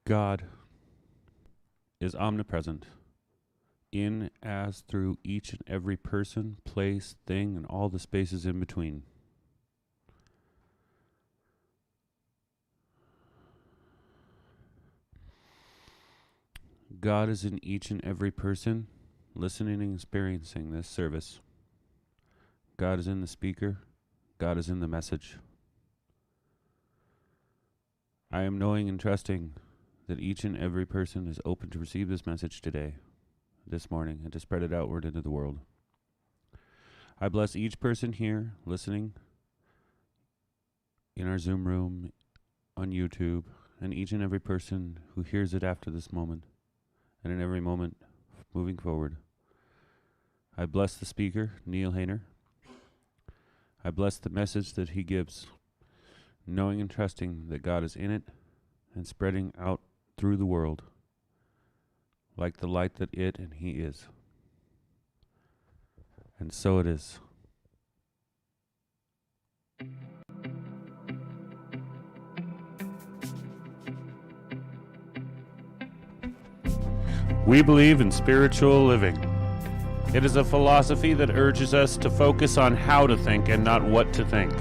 God is omnipresent, in, as, through each and every person, place, thing, and all the spaces in between. God is in each and every person, listening and experiencing this service. God is in the speaker. God is in the message. I am knowing and trusting that each and every person is open to receive this message today, this morning, and to spread it outward into the world. I bless each person here listening in our Zoom room, on YouTube, and each and every person who hears it after this moment, and in every moment moving forward. I bless the speaker, Neil Hayner. I bless the message that he gives, knowing and trusting that God is in it and spreading out through the world like the light that it and he is. And so it is. We believe in spiritual living. It is a philosophy that urges us to focus on how to think and not what to think.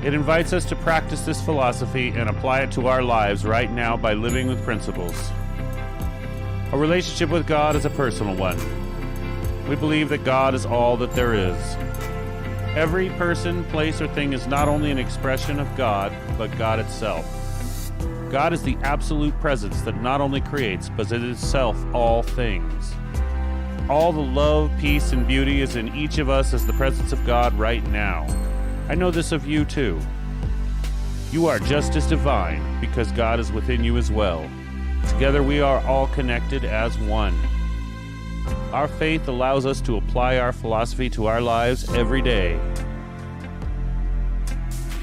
It invites us to practice this philosophy and apply it to our lives right now by living with principles. A relationship with God is a personal one. We believe that God is all that there is. Every person, place, or thing is not only an expression of God, but God itself. God is the absolute presence that not only creates, but is itself all things. All the love, peace, and beauty is in each of us as the presence of God right now. I know this of you too. You are just as divine because God is within you as well. Together we are all connected as one. Our faith allows us to apply our philosophy to our lives every day.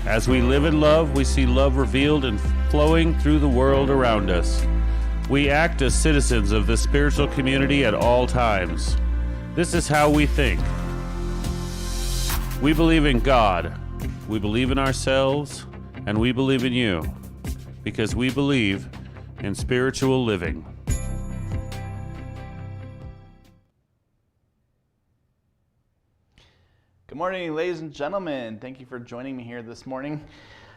As we live in love, we see love revealed and flowing through the world around us. We act as citizens of the spiritual community at all times. This is how we think. We believe in God, we believe in ourselves, and we believe in you, because we believe in spiritual living. Good morning, ladies and gentlemen. Thank you for joining me here this morning.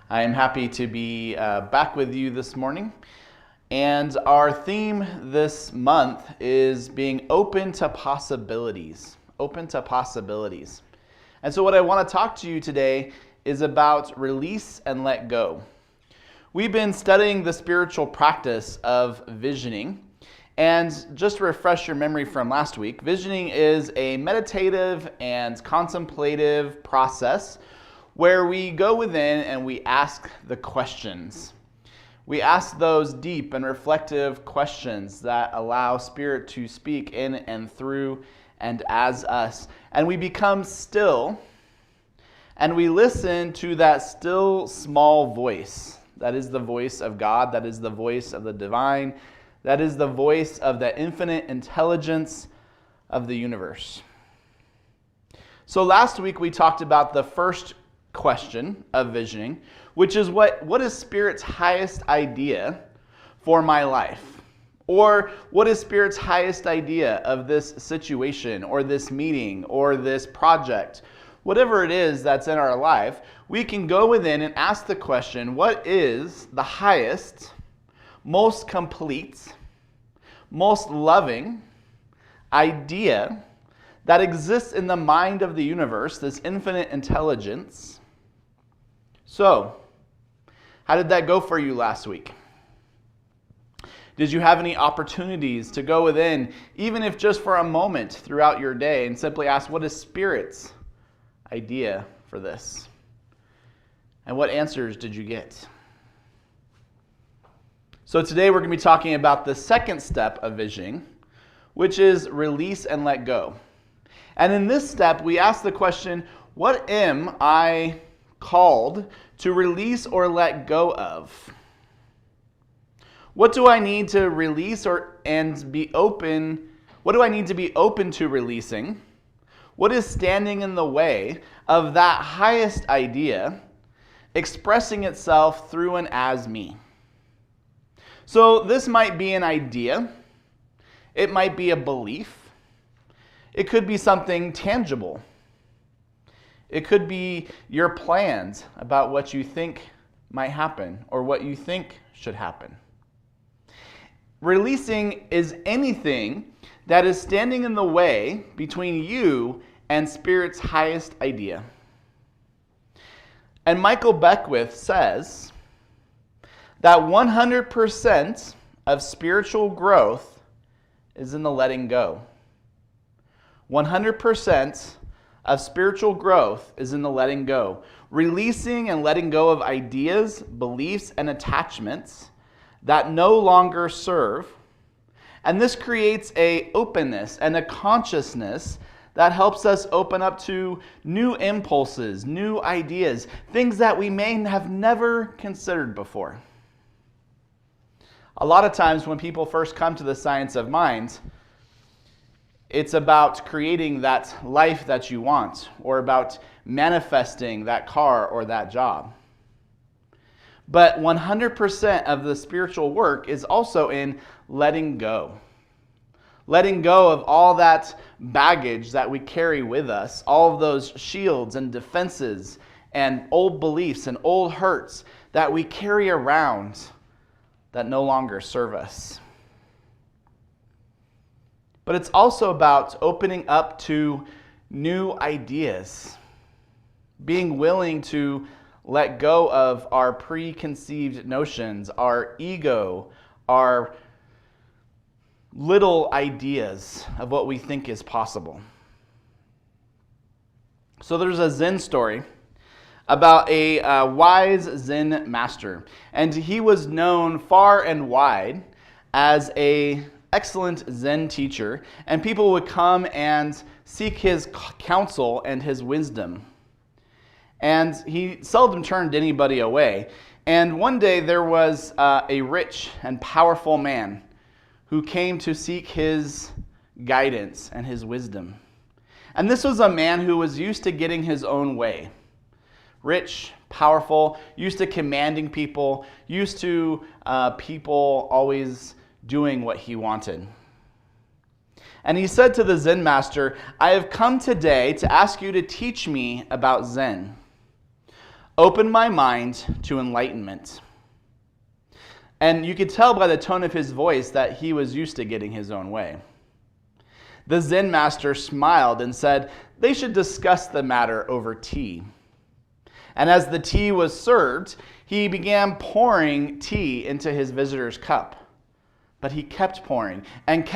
I am happy to be back with you this morning. And our theme this month is being open to possibilities. Open to possibilities. And so what I want to talk to you today is about release and let go. We've been studying the spiritual practice of visioning. And just to refresh your memory from last week, visioning is a meditative and contemplative process where we go within and we ask the questions. We ask those deep and reflective questions that allow Spirit to speak in and through and as us. And we become still, and we listen to that still small voice. That is the voice of God. That is the voice of the divine. That is the voice of the infinite intelligence of the universe. So last week we talked about the first question of visioning, which is what is Spirit's highest idea for my life? Or what is Spirit's highest idea of this situation or this meeting or this project? Whatever it is that's in our life, we can go within and ask the question, what is the highest, most complete, most loving idea that exists in the mind of the universe, this infinite intelligence? So, how did that go for you last week? Did you have any opportunities to go within, even if just for a moment throughout your day, and simply ask, what is Spirit's idea for this? And what answers did you get? So today we're going to be talking about the second step of visioning, which is release and let go. And in this step, we ask the question, what am I called to release or let go of? What do I need to release and be open? What do I need to be open to releasing? What is standing in the way of that highest idea expressing itself through and as me? So this might be an idea. It might be a belief. It could be something tangible. It could be your plans about what you think might happen or what you think should happen. Releasing is anything that is standing in the way between you and Spirit's highest idea. And Michael Beckwith says that 100% of spiritual growth is in the letting go. 100% of spiritual growth is in the letting go. Releasing and letting go of ideas, beliefs, and attachments that no longer serve. And this creates an openness and a consciousness that helps us open up to new impulses, new ideas, things that we may have never considered before. A lot of times when people first come to the science of mind, it's about creating that life that you want, or about manifesting that car or that job. But 100% of the spiritual work is also in letting go. Letting go of all that baggage that we carry with us, all of those shields and defenses and old beliefs and old hurts that we carry around that no longer serve us. But it's also about opening up to new ideas, being willing to let go of our preconceived notions, our ego, our little ideas of what we think is possible. So there's a Zen story about a wise Zen master, and he was known far and wide as an excellent Zen teacher, and people would come and seek his counsel and his wisdom. And he seldom turned anybody away. And one day there was a rich and powerful man who came to seek his guidance and his wisdom. And this was a man who was used to getting his own way. Rich, powerful, used to commanding people, used to people always doing what he wanted. And he said to the Zen master, "I have come today to ask you to teach me about Zen. Open my mind to enlightenment." And you could tell by the tone of his voice that he was used to getting his own way. The Zen master smiled and said they should discuss the matter over tea. And as the tea was served, he began pouring tea into his visitor's cup. But he kept pouring, and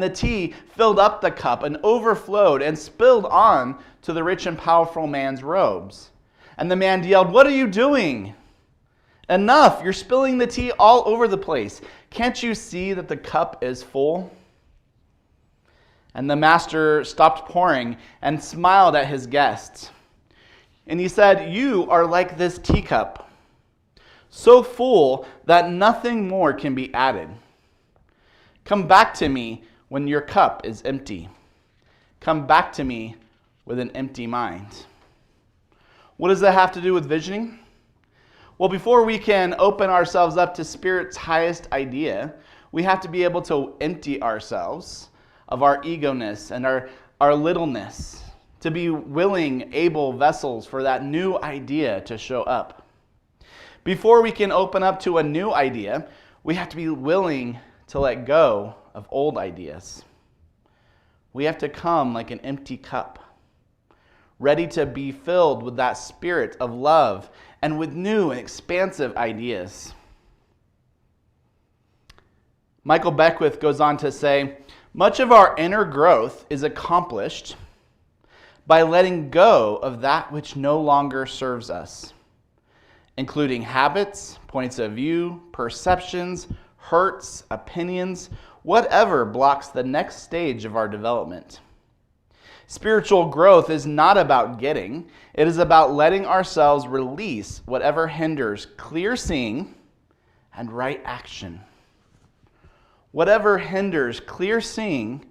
the tea filled up the cup and overflowed and spilled on to the rich and powerful man's robes. And the man yelled, "What are you doing? Enough! You're spilling the tea all over the place. Can't you see that the cup is full?" And the master stopped pouring and smiled at his guests. And he said, "You are like this teacup, so full that nothing more can be added. Come back to me when your cup is empty. Come back to me with an empty mind." What does that have to do with visioning? Well, before we can open ourselves up to Spirit's highest idea, we have to be able to empty ourselves of our ego-ness and our littleness, to be willing, able vessels for that new idea to show up. Before we can open up to a new idea, we have to be willing to let go of old ideas. We have to come like an empty cup, ready to be filled with that spirit of love and with new and expansive ideas. Michael Beckwith goes on to say, "Much of our inner growth is accomplished by letting go of that which no longer serves us, including habits, points of view, perceptions, hurts, opinions, whatever blocks the next stage of our development. Spiritual growth is not about getting, it is about letting ourselves release whatever hinders clear seeing and right action." Whatever hinders clear seeing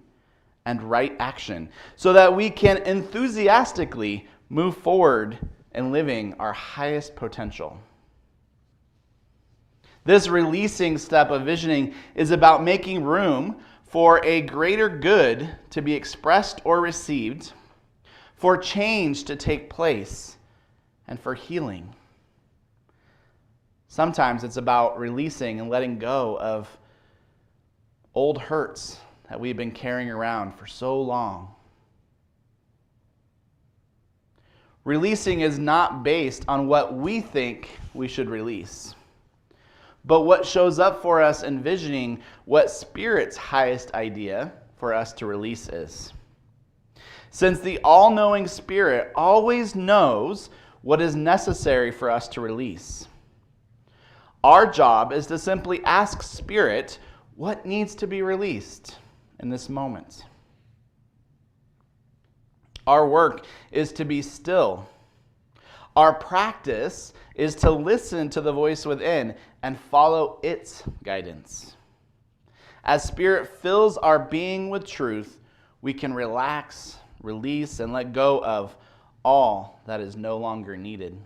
and right action, so that we can enthusiastically move forward in living our highest potential. This releasing step of visioning is about making room for a greater good to be expressed or received, for change to take place, and for healing. Sometimes it's about releasing and letting go of old hurts that we've been carrying around for so long. Releasing is not based on what we think we should release, but what shows up for us envisioning what Spirit's highest idea for us to release is. Since the all-knowing Spirit always knows what is necessary for us to release, our job is to simply ask Spirit what needs to be released in this moment. Our work is to be still. Our practice is to listen to the voice within and follow its guidance. As Spirit fills our being with truth, we can relax, release, and let go of all that is no longer needed.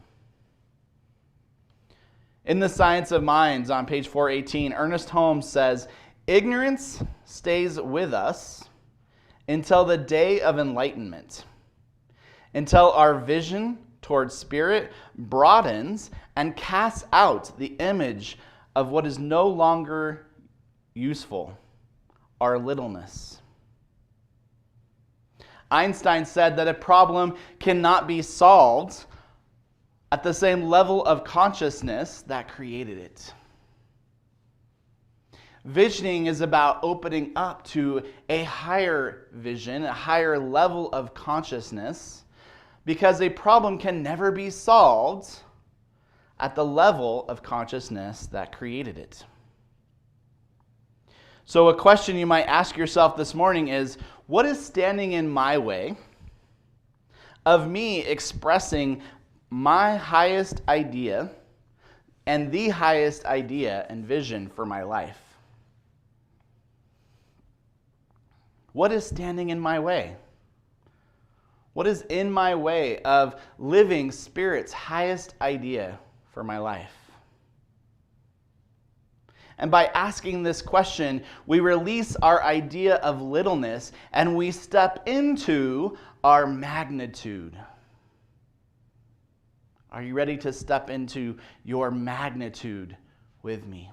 In The Science of Minds on page 418, Ernest Holmes says, "Ignorance stays with us until the day of enlightenment, until our vision towards Spirit broadens and casts out the image of what is no longer useful, our littleness." Einstein said that a problem cannot be solved at the same level of consciousness that created it. Visioning is about opening up to a higher vision, a higher level of consciousness, because a problem can never be solved at the level of consciousness that created it. So a question you might ask yourself this morning is, what is standing in my way of me expressing my highest idea and the highest idea and vision for my life? What is standing in my way? What is in my way of living Spirit's highest idea for my life? And by asking this question, we release our idea of littleness and we step into our magnitude. Are you ready to step into your magnitude with me?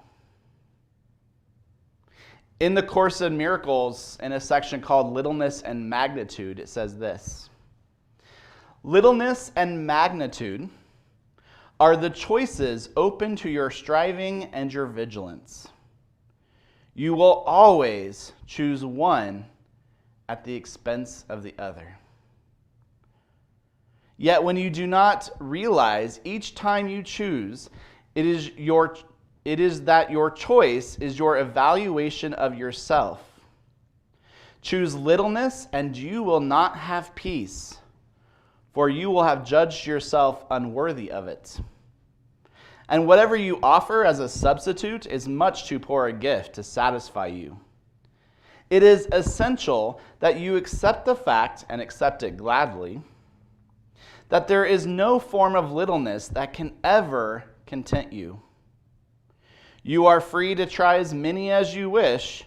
In the Course in Miracles, in a section called Littleness and Magnitude, it says this: "Littleness and magnitude are the choices open to your striving and your vigilance. You will always choose one at the expense of the other. Yet when you do not realize each time you choose, it is that your choice is your evaluation of yourself. Choose littleness and you will not have peace, for you will have judged yourself unworthy of it. And whatever you offer as a substitute is much too poor a gift to satisfy you. It is essential that you accept the fact, and accept it gladly, that there is no form of littleness that can ever content you. You are free to try as many as you wish,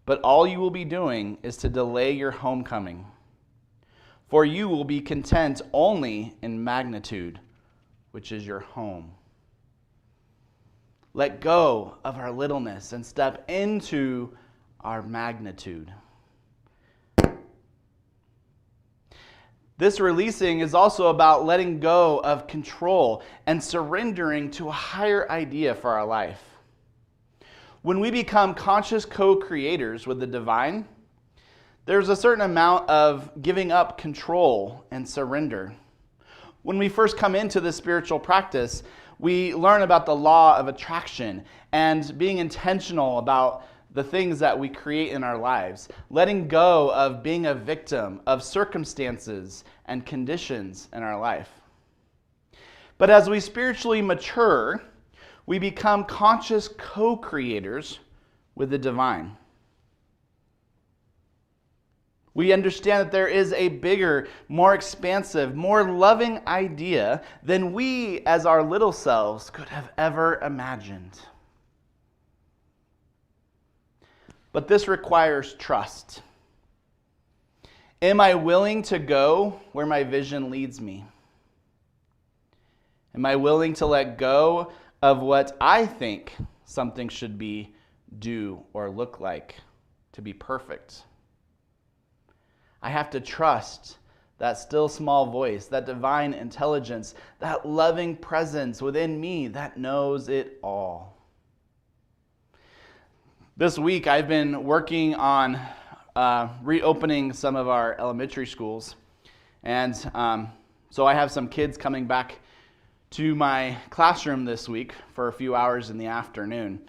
but all you will be doing is to delay your homecoming. For you will be content only in magnitude, which is your home." Let go of our littleness and step into our magnitude. This releasing is also about letting go of control and surrendering to a higher idea for our life. When we become conscious co-creators with the divine, there's a certain amount of giving up control and surrender. When we first come into this spiritual practice, we learn about the law of attraction and being intentional about the things that we create in our lives, letting go of being a victim of circumstances and conditions in our life. But as we spiritually mature, we become conscious co-creators with the divine. We understand that there is a bigger, more expansive, more loving idea than we as our little selves could have ever imagined. But this requires trust. Am I willing to go where my vision leads me? Am I willing to let go of what I think something should be, do, or look like to be perfect? I have to trust that still small voice, that divine intelligence, that loving presence within me that knows it all. This week I've been working on reopening some of our elementary schools. And so I have some kids coming back to my classroom this week for a few hours in the afternoon.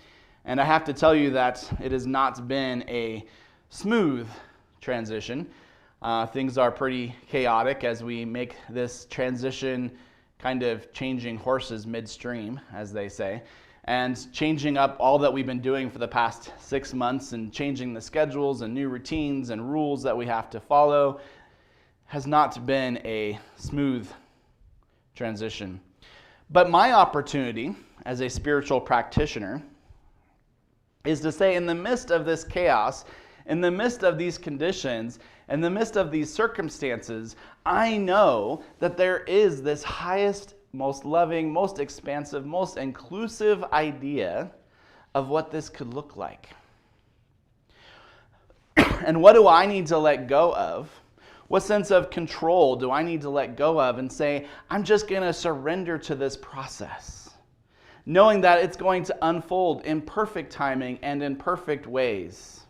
And I have to tell you that it has not been a smooth transition. Things are pretty chaotic as we make this transition, kind of changing horses midstream, as they say, and changing up all that we've been doing for the past 6 months and changing the schedules and new routines and rules that we have to follow has not been a smooth transition. But my opportunity as a spiritual practitioner is to say, in the midst of this chaos, in the midst of these conditions, in the midst of these circumstances, I know that there is this highest, most loving, most expansive, most inclusive idea of what this could look like. And what do I need to let go of? What sense of control do I need to let go of and say, I'm just going to surrender to this process, knowing that it's going to unfold in perfect timing and in perfect ways?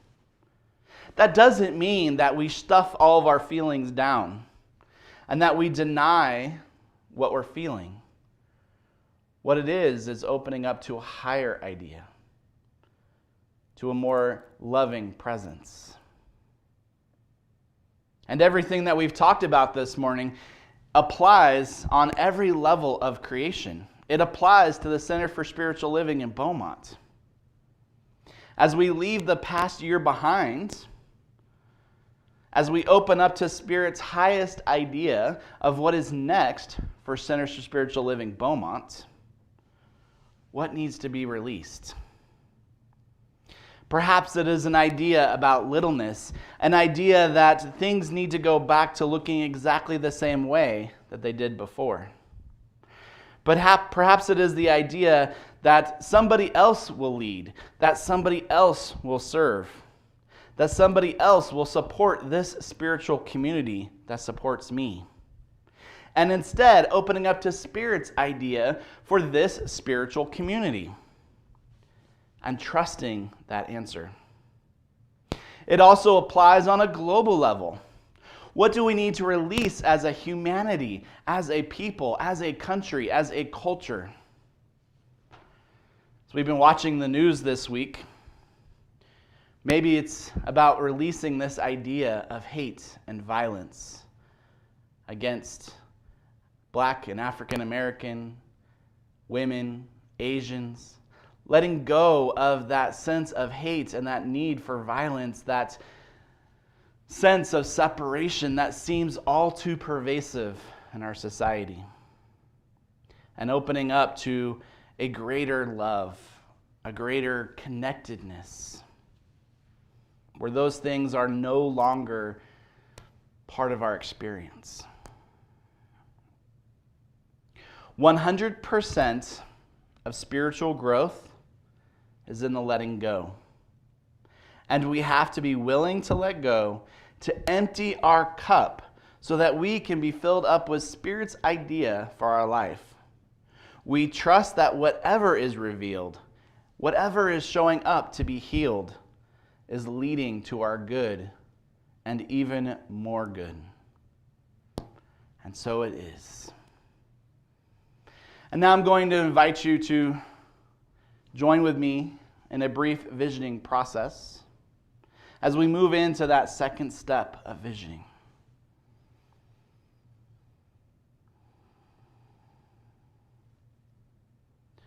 That doesn't mean that we stuff all of our feelings down and that we deny what we're feeling. What it is opening up to a higher idea, to a more loving presence. And everything that we've talked about this morning applies on every level of creation. It applies to the Center for Spiritual Living in Beaumont. As we leave the past year behind, as we open up to Spirit's highest idea of what is next for Centers for Spiritual Living Beaumont, what needs to be released? Perhaps it is an idea about littleness, an idea that things need to go back to looking exactly the same way that they did before. But perhaps it is the idea that somebody else will lead, that somebody else will serve, that somebody else will support this spiritual community that supports me. And instead, opening up to Spirit's idea for this spiritual community and trusting that answer. It also applies on a global level. What do we need to release as a humanity, as a people, as a country, as a culture? So we've been watching the news this week. Maybe it's about releasing this idea of hate and violence against Black and African American, women, Asians, letting go of that sense of hate and that need for violence, that sense of separation that seems all too pervasive in our society, and opening up to a greater love, a greater connectedness, where those things are no longer part of our experience. 100% of spiritual growth is in the letting go. And we have to be willing to let go, to empty our cup so that we can be filled up with Spirit's idea for our life. We trust that whatever is revealed, whatever is showing up to be healed, is leading to our good and even more good. And so it is. And now I'm going to invite you to join with me in a brief visioning process as we move into that second step of visioning.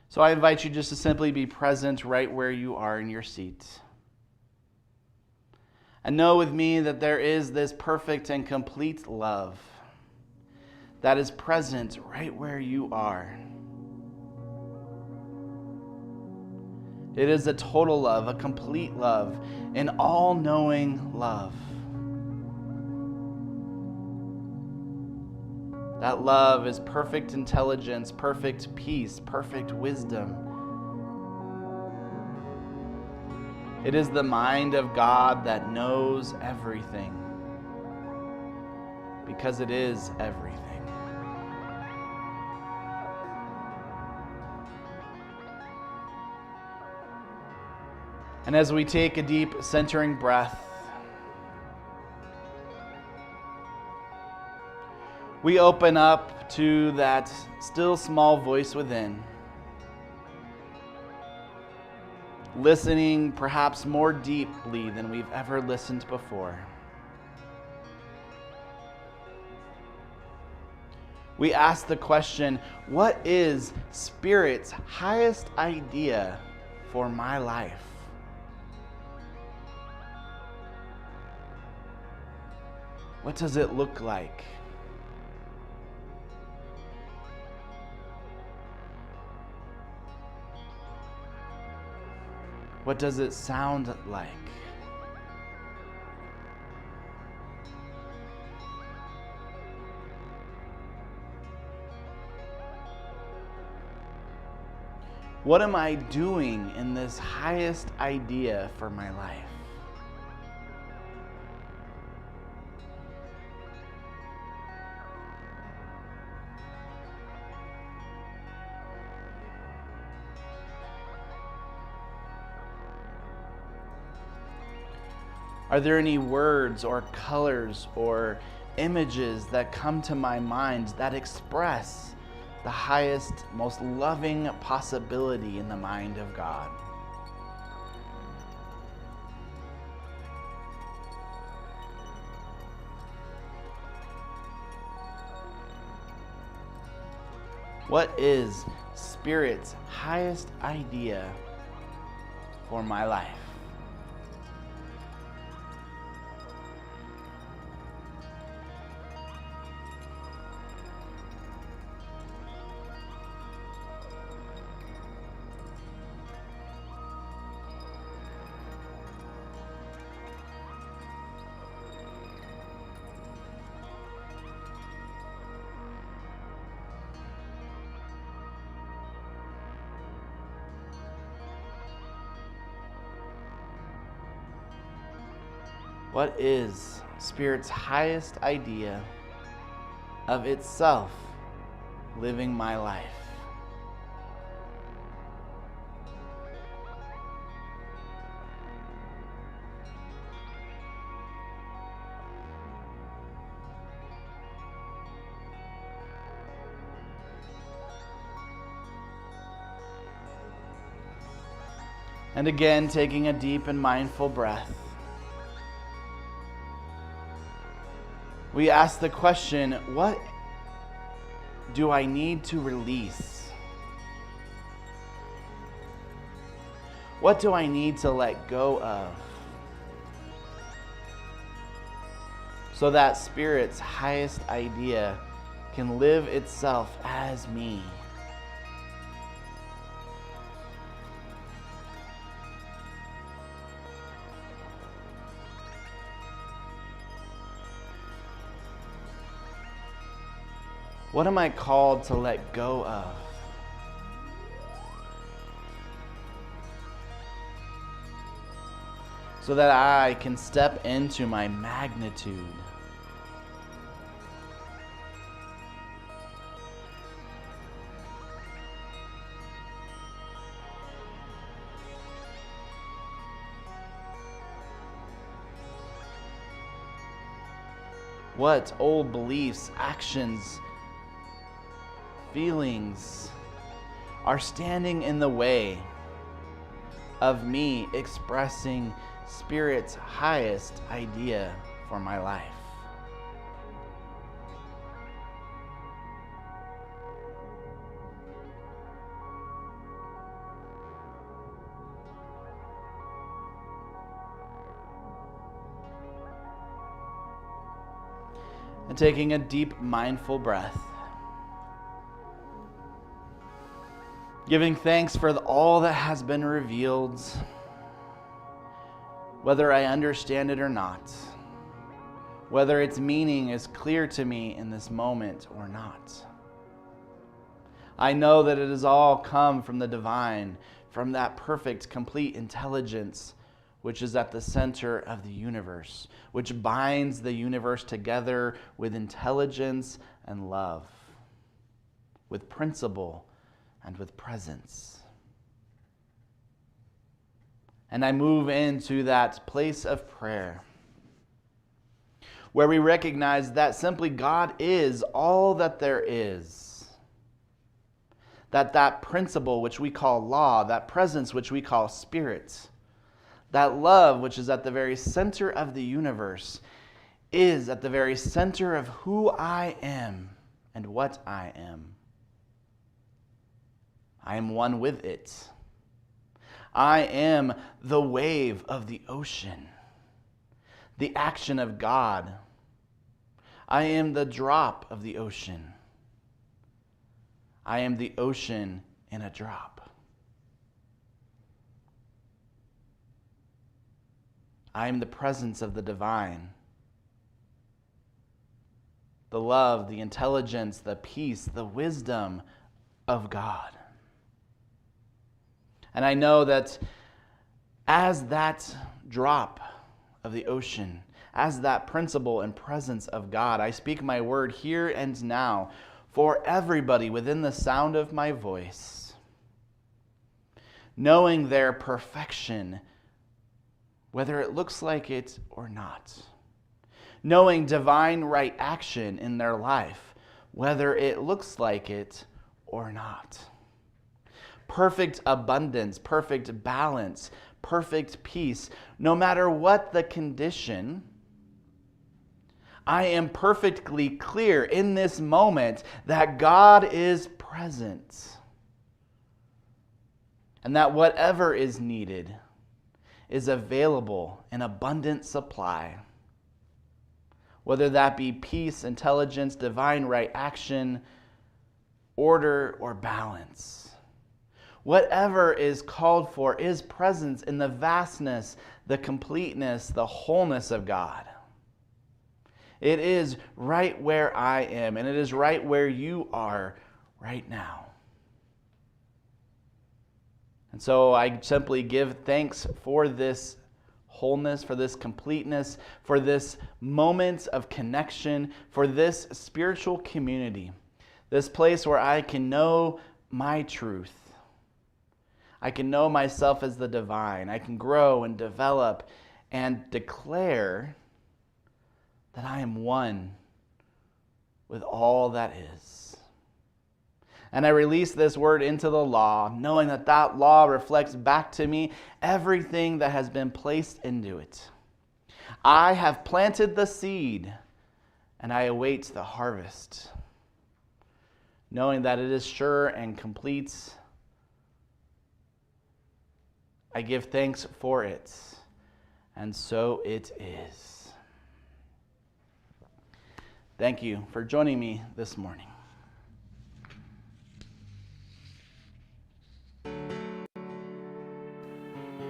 So I invite you just to simply be present right where you are in your seat. And know with me that there is this perfect and complete love that is present right where you are. It is a total love, a complete love, an all-knowing love. That love is perfect intelligence, perfect peace, perfect wisdom. It is the mind of God that knows everything, because it is everything. And as we take a deep centering breath, we open up to that still small voice within, listening perhaps more deeply than we've ever listened before. We ask the question, what is Spirit's highest idea for my life? What does it look like? What does it sound like? What am I doing in this highest idea for my life? Are there any words or colors or images that come to my mind that express the highest, most loving possibility in the mind of God? What is Spirit's highest idea for my life? What is Spirit's highest idea of itself living my life? And again, taking a deep and mindful breath, we ask the question, what do I need to release? What do I need to let go of so that Spirit's highest idea can live itself as me? What am I called to let go of? So that I can step into my magnitude. What old beliefs, actions, feelings are standing in the way of me expressing Spirit's highest idea for my life? And taking a deep, mindful breath, Giving thanks for all that has been revealed, whether I understand it or not, whether its meaning is clear to me in this moment or not. I know that it has all come from the divine, from that perfect, complete intelligence which is at the center of the universe, which binds the universe together with intelligence and love, with principle and with presence. And I move into that place of prayer where we recognize that simply God is all that there is. That principle which we call law, that presence which we call spirit, that love which is at the very center of the universe is at the very center of who I am and what I am. I am one with it. I am the wave of the ocean, the action of God. I am the drop of the ocean. I am the ocean in a drop. I am the presence of the divine. The love, the intelligence, the peace, the wisdom of God. And I know that as that drop of the ocean, as that principle and presence of God, I speak my word here and now for everybody within the sound of my voice, knowing their perfection, whether it looks like it or not. Knowing divine right action in their life, whether it looks like it or not. Perfect abundance, perfect balance, perfect peace. No matter what the condition, I am perfectly clear in this moment that God is present. And that whatever is needed is available in abundant supply. Whether that be peace, intelligence, divine right action, order, or balance. Whatever is called for is present in the vastness, the completeness, the wholeness of God. It is right where I am, and it is right where you are right now. And so I simply give thanks for this wholeness, for this completeness, for this moment of connection, for this spiritual community, this place where I can know my truth. I can know myself as the divine. I can grow and develop and declare that I am one with all that is. And I release this word into the law, knowing that that law reflects back to me everything that has been placed into it. I have planted the seed, and I await the harvest, knowing that it is sure and complete. I give thanks for it, and so it is. Thank you for joining me this morning.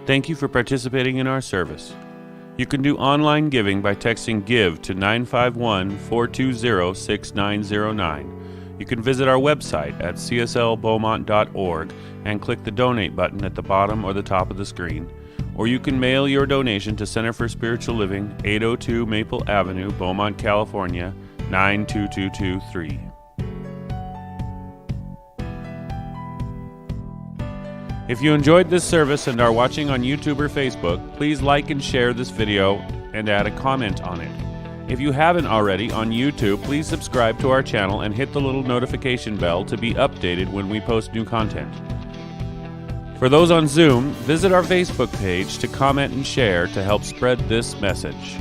Thank you for participating in our service. You can do online giving by texting GIVE to 951-420-6909. You can visit our website at cslbeaumont.org and click the donate button at the bottom or the top of the screen. Or you can mail your donation to Center for Spiritual Living, 802 Maple Avenue, Beaumont, California, 92223. If you enjoyed this service and are watching on YouTube or Facebook, please like and share this video and add a comment on it. If you haven't already on YouTube, please subscribe to our channel and hit the little notification bell to be updated when we post new content. For those on Zoom, visit our Facebook page to comment and share to help spread this message.